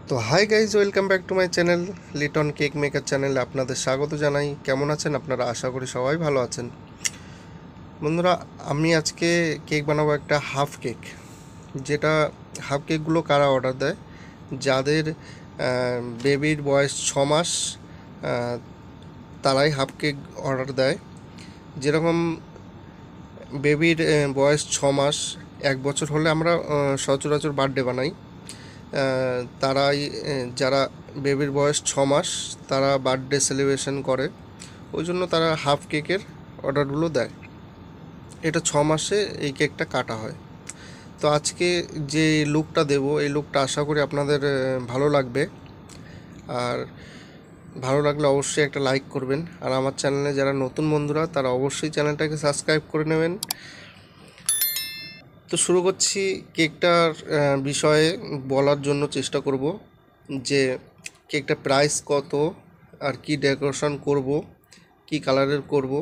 তো hi guys, welcome back to my channel Liton cake maker চ্যানেলে আপনাদের স্বাগত জানাই। কেমন আছেন আপনারা? আশা করি সবাই ভালো আছেন। বন্ধুরা, আমি আজকে কেক বানাবো একটা হাফ কেক। যেটা হাফ কেকগুলো কারা অর্ডার দেয়? যাদের বেবির বয়স 6 মাস, আহ, তারাই হাফ কেক অর্ডার দেয়। যেরকম বেবির বয়স 6 মাস, 1 বছর হলে আমরা সচরাচর বার্থডে বানাই। তারাই যারা বেবির বয়স 6 মাস তারা বার্থডে সেলিব্রেশন করে, ওই জন্য তারা হাফ কেকের অর্ডারগুলো দেয়। এটা 6 মাসে এই কেকটা কাটা হয়। তো আজকে যে লুকটা দেব, এই লুকটা আশা করি আপনাদের ভালো লাগবে। আর ভালো লাগলে অবশ্যই একটা লাইক করবেন। আর আমার চ্যানেলে যারা নতুন বন্ধুরা তারা অবশ্যই চ্যানেলটাকে সাবস্ক্রাইব করে নেবেন। তো শুরু করছি। কেকটার বিষয়ে বলার জন্য চেষ্টা করব যে কেকটা প্রাইস কত, আর কি ডেকোরেশন করব, কি কালারের করব।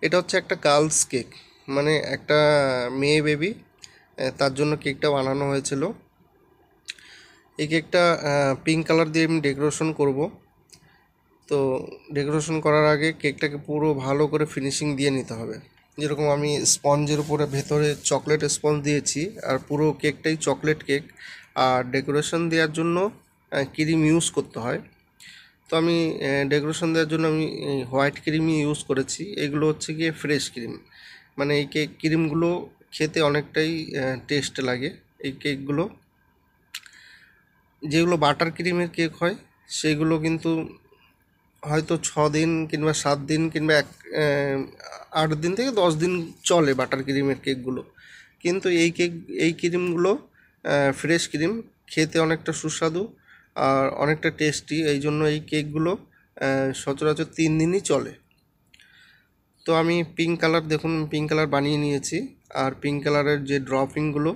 এটা হচ্ছে একটা গার্লস কেক, মানে একটা মেয়ে বেবি, তার জন্য কেকটা বানানো হয়েছিল। এই কেকটা পিঙ্ক কালার দিয়ে আমি ডেকোরেশন করব। তো ডেকোরেশন করার আগে কেকটাকে পুরো ভালো করে ফিনিশিং দিয়ে নিতে হবে। যেরকম আমি স্পঞ্জের উপরে ভেতরে চকলেট স্পঞ্জ দিয়েছি, আর পুরো কেকটাই চকলেট কেক। আর ডেকোরেশন দেওয়ার জন্য ক্রিম ইউজ করতে হয়। তো আমি ডেকোরেশন দেওয়ার জন্য আমি হোয়াইট ক্রিমই ইউজ করেছি। এগুলো হচ্ছে গিয়ে ফ্রেশ ক্রিম, মানে এই কেক ক্রিমগুলো খেতে অনেকটাই টেস্ট লাগে। এই কেকগুলো, যেগুলো বাটার ক্রিমের কেক হয়, সেগুলো কিন্তু হয়তো 6 দিন কিংবা 7 দিন কিংবা 8 দিন থেকে 10 দিন চলে বাটার ক্রিমের কেকগুলো। কিন্তু এই ক্রিমগুলো ফ্রেশ ক্রিম, খেতে অনেকটা সুস্বাদু আর অনেকটা টেস্টি। এই জন্য এই কেকগুলো সচরাচর 3 দিনই চলে। তো আমি পিঙ্ক কালার, দেখুন পিঙ্ক কালার বানিয়ে নিয়েছি। আর পিঙ্ক কালারের যে ড্রপিংগুলো,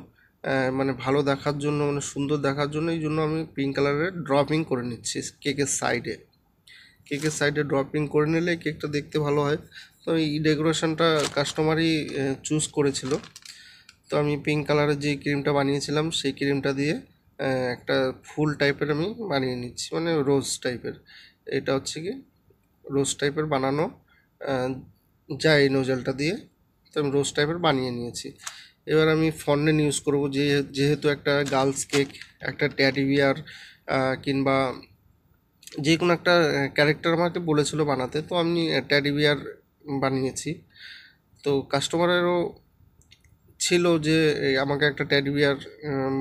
মানে ভালো দেখার জন্য, মানে সুন্দর দেখার জন্য, এই জন্য আমি পিঙ্ক কালারের ড্রপিং করে নিচ্ছি কেকের সাইডে ড্রপিং করে নিলে কেকটা দেখতে ভালো হয়। তো এই ডেকোরেশনটা কাস্টমারই চুজ করেছিল। তো আমি পিঙ্ক কালারের যে ক্রিমটা বানিয়েছিলাম সেই ক্রিমটা দিয়ে একটা ফুল টাইপের আমি বানিয়ে নিচ্ছি, মানে রোজ টাইপের। এটা হচ্ছে কি রোজ টাইপের বানানো যায় এই নোজেলটা দিয়ে। তো আমি রোজ টাইপের বানিয়ে নিয়েছি। এবার আমি ফন্ডেন্ট ইউজ করব, যেহেতু একটা গার্লস কেক, একটা ট্যাডি বিয়ার কিংবা যে কোনো একটা ক্যারেক্টার আমাকে বলেছিল বানাতে, তো আমি ট্যাডি বিয়ার বানিয়েছি। তো কাস্টমারেরও ছিল যে আমাকে একটা ট্যাডি বিয়ার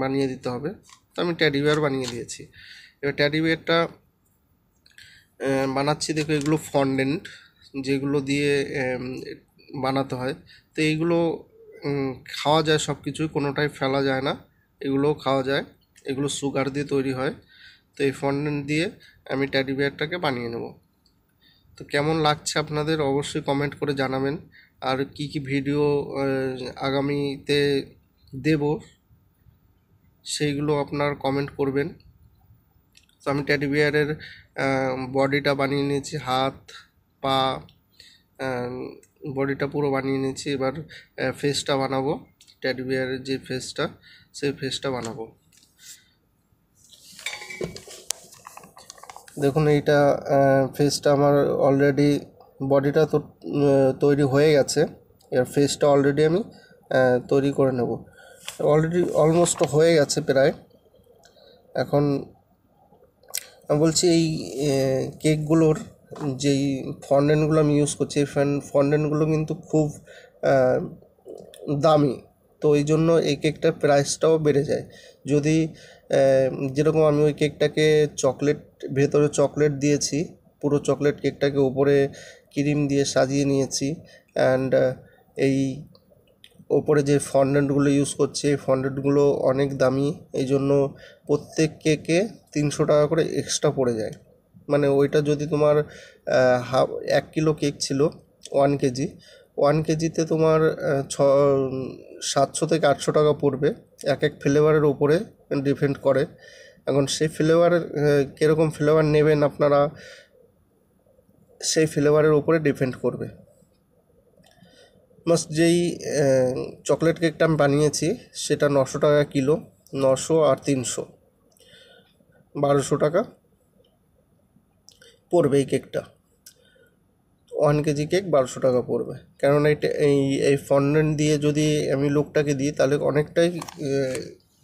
বানিয়ে দিতে হবে, তো আমি ট্যাডি বিয়ার বানিয়ে দিয়েছি। এবার ট্যাডি বিয়ারটা বানাচ্ছি। দেখো, এগুলো ফন্ডেন্ট, যেগুলো দিয়ে বানাতে হয়। তো এইগুলো খাওয়া যায়, সব কিছুই, কোনোটাই ফেলা যায় না, এগুলোও খাওয়া যায়। এগুলো সুগার দিয়ে তৈরি হয়। তো এই ফন্ডেন্ট দিয়ে আমি ট্যাডি বিয়ারটাকে বানিয়ে নেব। তো কেমন লাগছে আপনাদের অবশ্যই কমেন্ট করে জানাবেন। আর কি কি ভিডিও আগামীতে দেব সেইগুলো আপনার কমেন্ট করবেন। তো আমি টেডি বিয়ারের বডিটা বানিয়ে নিয়েছি, হাত পা, বডিটা পুরো বানিয়ে নিয়েছি। এবার ফেসটা বানাবো, টেডি বিয়ারের যে ফেসটা, সেই ফেসটা বানাবো। দেখুন, এইটা ফেসটা আমার অলরেডি, বডিটা তো তৈরি হয়ে গেছে। এবার ফেসটা অলরেডি আমি তৈরি করে নেব। অলরেডি অলমোস্ট হয়ে গেছে প্রায়। এখন আমি বলছি, এই কেকগুলোর যেই ফন্ডেন্টগুলো আমি ইউজ করছি, এই ফন্ডেন্টগুলো কিন্তু খুব দামি। তো এই জন্য এই কেকটার প্রাইসটাও বেড়ে যায়। যদি যেরকম আমি ওই কেকটাকে চকলেট, ভেতরে চকলেট দিয়েছি, পুরো চকলেট কেকটাকে উপরে ক্রিম দিয়ে সাজিয়ে নিয়েছি। অ্যান্ড এই ওপরে যে ফন্ডেন্টগুলো ইউজ করছি, এই ফন্ডেন্টগুলো অনেক দামি। এই জন্য প্রত্যেক কেকে 300 টাকা করে এক্সট্রা পড়ে যায়। মানে ওইটা যদি তোমার 1 কিলো কেক ছিল, 1 কেজি, 1 কেজিতে তোমার 700 থেকে 800 টাকা পড়বে। এক এক ফ্লেভারের ওপরে ডিপেন্ড করে। এখন সেই ফ্লেভারের কীরকম ফ্লেভার নেবেন আপনারা, সেই ফ্লেভারের উপরে ডিপেন্ড করবে। মাস্ট যেই চকলেট কেকটা আমি বানিয়েছি সেটা 900 টাকা কিলো, 900 আর 300, 1200 টাকা পড়বে এই কেকটা। 1 কেজি কেক 1200 টাকা পড়বে। কেননা এটা এই ফন্ডেন্ট দিয়ে যদি আমি লোকটাকে দিই তাহলে অনেকটাই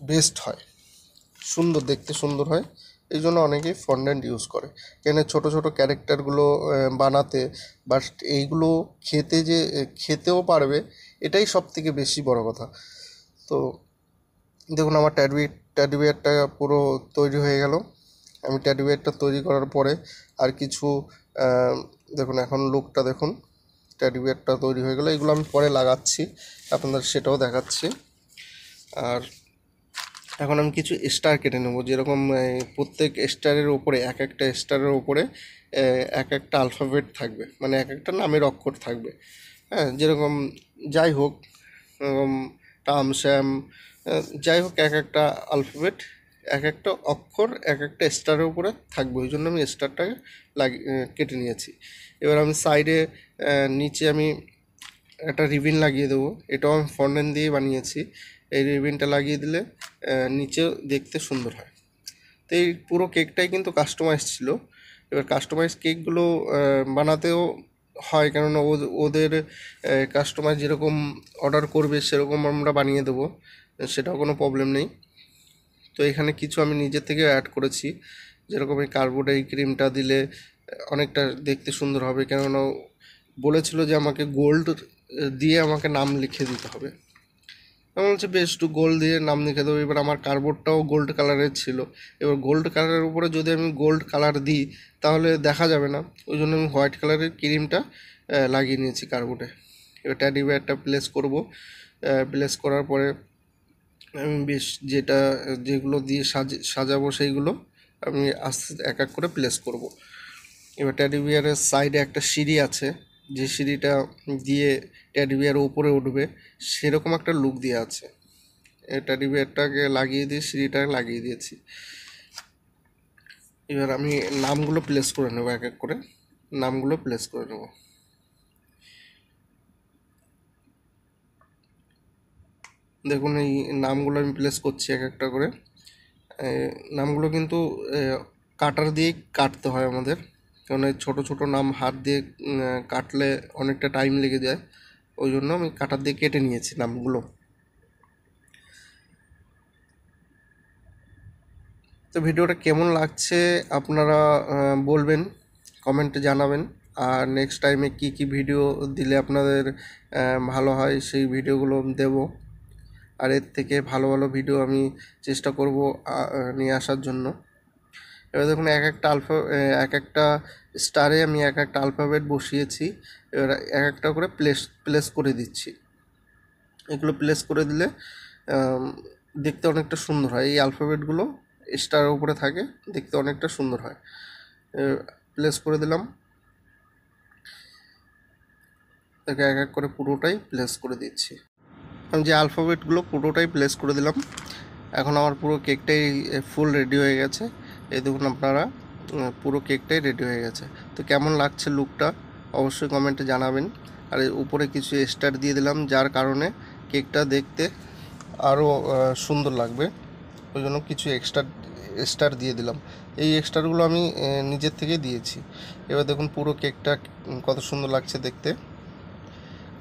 বেস্ট হয়, সুন্দর দেখতে সুন্দর হয়। এই জন্য অনেকেই ফন্ডেন্ট ইউজ করে, কেন ছোটো ছোটো ক্যারেক্টারগুলো বানাতে বা এইগুলো খেতেও পারবে, এটাই সব থেকে বেশি বড় কথা। তো দেখুন আমার ট্যাডি বিয়ারটা পুরো তৈরি হয়ে গেল। আমি ট্যাডি বিয়ারটা তৈরি করার পরে আর কিছু দেখুন এখন লুকটা দেখুন, ট্যাডি বিয়ারটা তৈরি হয়ে গেলো। এগুলো আমি পরে লাগাচ্ছি, আপনাদের সেটাও দেখাচ্ছি। আর এখন আমি কিছু স্টার কেটে নেবো, যেরকম প্রত্যেক স্টারের ওপরে এক একটা স্টারের ওপরে এক একটা আলফাবেট থাকবে, মানে এক একটা নামের অক্ষর থাকবে। হ্যাঁ, যেরকম যাই হোক টাম শ্যাম যাই হোক এক একটা আলফাবেট এক একটা অক্ষর এক একটা স্টারের উপরে থাকবে, ওই জন্য আমি স্টারটাকে কেটে নিয়েছি। এবার আমি সাইডে নিচে আমি একটা রিবিন লাগিয়ে দেবো, এটাও আমি ফন্ডেন্ট দিয়ে বানিয়েছি। এই রিবিনটা লাগিয়ে দিলে নিচেও দেখতে সুন্দর হয়। তো এই পুরো কেকটাই কিন্তু কাস্টমাইজ ছিল। এবার কাস্টমাইজ কেকগুলো বানাতেও হয়, কেননা ওদের কাস্টমার যেরকম অর্ডার করবে সেরকম আমরা বানিয়ে দেবো, সেটাও কোনো প্রবলেম নেই। তো এখানে কিছু আমি নিজের থেকে অ্যাড করেছি, যেরকম এই কার্বোর্ড এই ক্রিমটা দিলে অনেকটা দেখতে সুন্দর হবে, কেননা বলেছিল যে আমাকে গোল্ড দিয়ে আমাকে নাম লিখে দিতে হবে। আমি বলছি বেশ, একটু গোল্ড দিয়ে নাম লিখে দেবো। এবার আমার কার্ডবোর্ডটাও গোল্ড কালারের ছিল, এবার গোল্ড কালারের উপরে যদি আমি গোল্ড কালার দিই তাহলে দেখা যাবে না, ওই জন্য আমি হোয়াইট কালারের ক্রিমটা লাগিয়ে নিয়েছি কার্ডবোর্ডে। এবার ট্যাডি বিয়ারটা প্লেস করব, প্লেস করার পরে আমি বেশ যেগুলো দিয়ে সাজাবো সেইগুলো আমি আস্তে এক এক করে প্লেস করব। এবার ট্যাডি বিয়ারের সাইডে একটা সিঁড়ি আছে, যে সিঁড়িটা দিয়ে ট্যাডি বিয়ার উপরে উঠবে সেরকম একটা লুক দেওয়া আছে। ট্যাডি বিয়ারটাকে লাগিয়ে দিয়ে সিঁড়িটাকে লাগিয়ে দিয়েছি। এবার আমি নামগুলো প্লেস করে নেবো, এক এক করে নামগুলো প্লেস করে নেব। দেখুন এই নামগুলো আমি প্লেস করছি এক একটা করে। নামগুলো কিন্তু কাটার দিয়েই কাটতে হয় আমাদের, কারণ এই ছোটো ছোটো নাম হাত দিয়ে কাটলে অনেকটা টাইম লেগে যায়, ওই জন্য আমি কাটার দিয়ে কেটে নিয়েছি নামগুলো। তো ভিডিওটা কেমন লাগছে আপনারা বলবেন, কমেন্টে জানাবেন। আর নেক্সট টাইমে কি কি ভিডিও দিলে আপনাদের ভালো হয় সেই ভিডিওগুলো দেব। আর এর থেকে ভালো ভালো ভিডিও আমি চেষ্টা করব নিয়ে আসার জন্য। এবার দেখুন এক একটা স্টারে আমি এক একটা আলফাবেট বসিয়েছি, এবার এক একটা করে প্লেস করে দিচ্ছি। এগুলো প্লেস করে দিলে দেখতে অনেকটা সুন্দর হয়, এই আলফাবেটগুলো স্টারের উপরে থাকে, দেখতে অনেকটা সুন্দর হয়। প্লেস করে দিলাম, তাকে এক এক করে পুরোটাই প্লেস করে দিচ্ছি। আমি যে আলফাবেটগুলো পুরোটাই প্লেস করে দিলাম। এখন আমার পুরো কেকটাই ফুল রেডি হয়ে গেছে। এই দেখুন আপনারা পুরো কেকটাই রেডি হয়ে গেছে। তো কেমন লাগছে লুকটা অবশ্যই কমেন্টে জানাবেন। আর উপরে কিছু স্টার দিয়ে দিলাম, যার কারণে কেকটা দেখতে আরও সুন্দর লাগবে, ওই জন্য কিছু স্টার দিয়ে দিলাম। এই স্টারগুলো আমি নিজের থেকে দিয়েছি। এবার দেখুন পুরো কেকটা কত সুন্দর লাগছে দেখতে,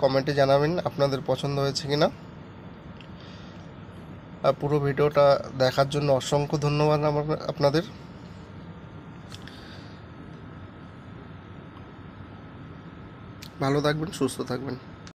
কমেন্টে জানাবেন আপনাদের পছন্দ হয়েছে কিনা। আর পুরো ভিডিওটা দেখার জন্য অসংখ্য ধন্যবাদ আপনাদের। ভালো থাকবেন, সুস্থ থাকবেন।